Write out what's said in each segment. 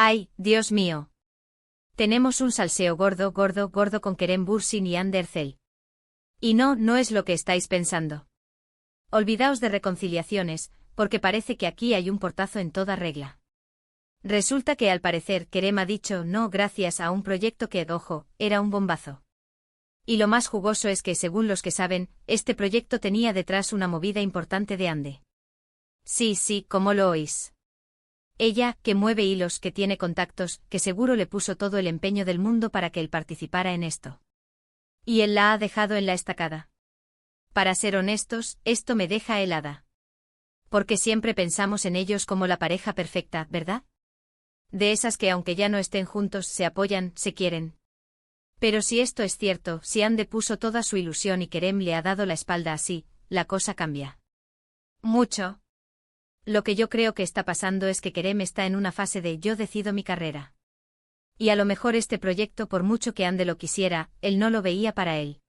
Ay, Dios mío. Tenemos un salseo gordo, gordo, gordo con Kerem Bürsin y Hande Erçel. Y no es lo que estáis pensando. Olvidaos de reconciliaciones, porque parece que aquí hay un portazo en toda regla. Resulta que al parecer Kerem ha dicho no gracias a un proyecto que, ojo, era un bombazo. Y lo más jugoso es que, según los que saben, este proyecto tenía detrás una movida importante de Hande. Sí, como lo oís. Ella, que mueve hilos, que tiene contactos, que seguro le puso todo el empeño del mundo para que él participara en esto. Y él la ha dejado en la estacada. Para ser honestos, esto me deja helada. Porque siempre pensamos en ellos como la pareja perfecta, ¿verdad? De esas que aunque ya no estén juntos, se apoyan, se quieren. Pero si esto es cierto, si Hande puso toda su ilusión y Kerem le ha dado la espalda así, la cosa cambia. Mucho. Lo que yo creo que está pasando es que Kerem está en una fase de yo decido mi carrera. Y a lo mejor este proyecto, por mucho que Hande lo quisiera, él no lo veía para él.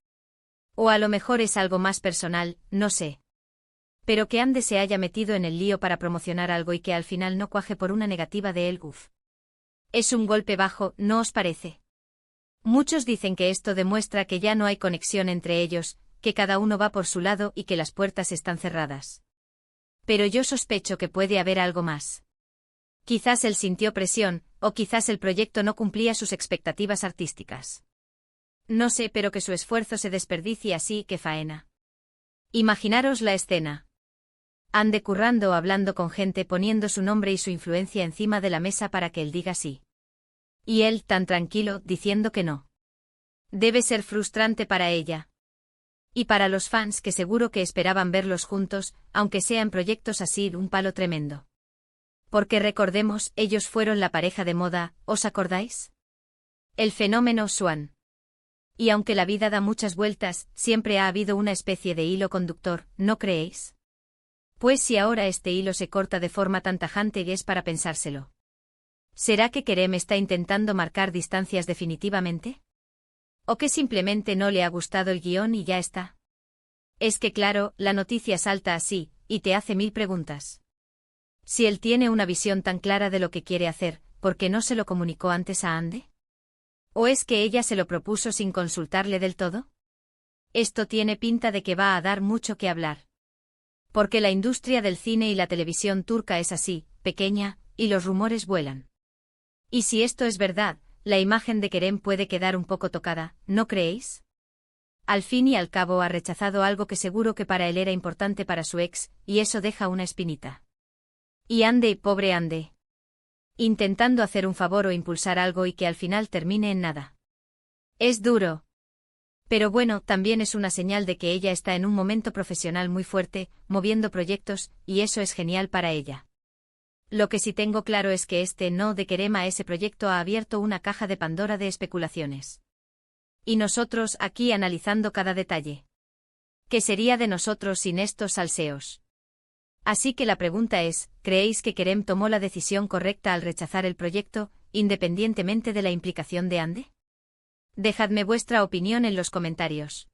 O a lo mejor es algo más personal, no sé. Pero que Hande se haya metido en el lío para promocionar algo y que al final no cuaje por una negativa de él, uff. Es un golpe bajo, ¿no os parece? Muchos dicen que esto demuestra que ya no hay conexión entre ellos, que cada uno va por su lado y que las puertas están cerradas. Pero yo sospecho que puede haber algo más. Quizás él sintió presión, o quizás el proyecto no cumplía sus expectativas artísticas. No sé, pero que su esfuerzo se desperdicie así, qué faena. Imaginaros la escena. Hande currando o hablando con gente, poniendo su nombre y su influencia encima de la mesa para que él diga sí. Y él, tan tranquilo, diciendo que no. Debe ser frustrante para ella. Y para los fans, que seguro que esperaban verlos juntos, aunque sean proyectos así, un palo tremendo. Porque recordemos, ellos fueron la pareja de moda, ¿os acordáis? El fenómeno Swan. Y aunque la vida da muchas vueltas, siempre ha habido una especie de hilo conductor, ¿no creéis? Pues si ahora este hilo se corta de forma tan tajante, es para pensárselo. ¿Será que Kerem está intentando marcar distancias definitivamente? ¿O que simplemente no le ha gustado el guión y ya está? Es que claro, la noticia salta así, y te hace mil preguntas. Si él tiene una visión tan clara de lo que quiere hacer, ¿por qué no se lo comunicó antes a Hande? ¿O es que ella se lo propuso sin consultarle del todo? Esto tiene pinta de que va a dar mucho que hablar. Porque la industria del cine y la televisión turca es así, pequeña, y los rumores vuelan. Y si esto es verdad, la imagen de Kerem puede quedar un poco tocada, ¿no creéis? Al fin y al cabo ha rechazado algo que seguro que para él era importante para su ex, y eso deja una espinita. Y Hande, pobre Hande. Intentando hacer un favor o impulsar algo y que al final termine en nada. Es duro. Pero bueno, también es una señal de que ella está en un momento profesional muy fuerte, moviendo proyectos, y eso es genial para ella. Lo que sí tengo claro es que este no de Kerem a ese proyecto ha abierto una caja de Pandora de especulaciones. Y nosotros aquí analizando cada detalle. ¿Qué sería de nosotros sin estos salseos? Así que la pregunta es, ¿creéis que Kerem tomó la decisión correcta al rechazar el proyecto, independientemente de la implicación de Hande? Dejadme vuestra opinión en los comentarios.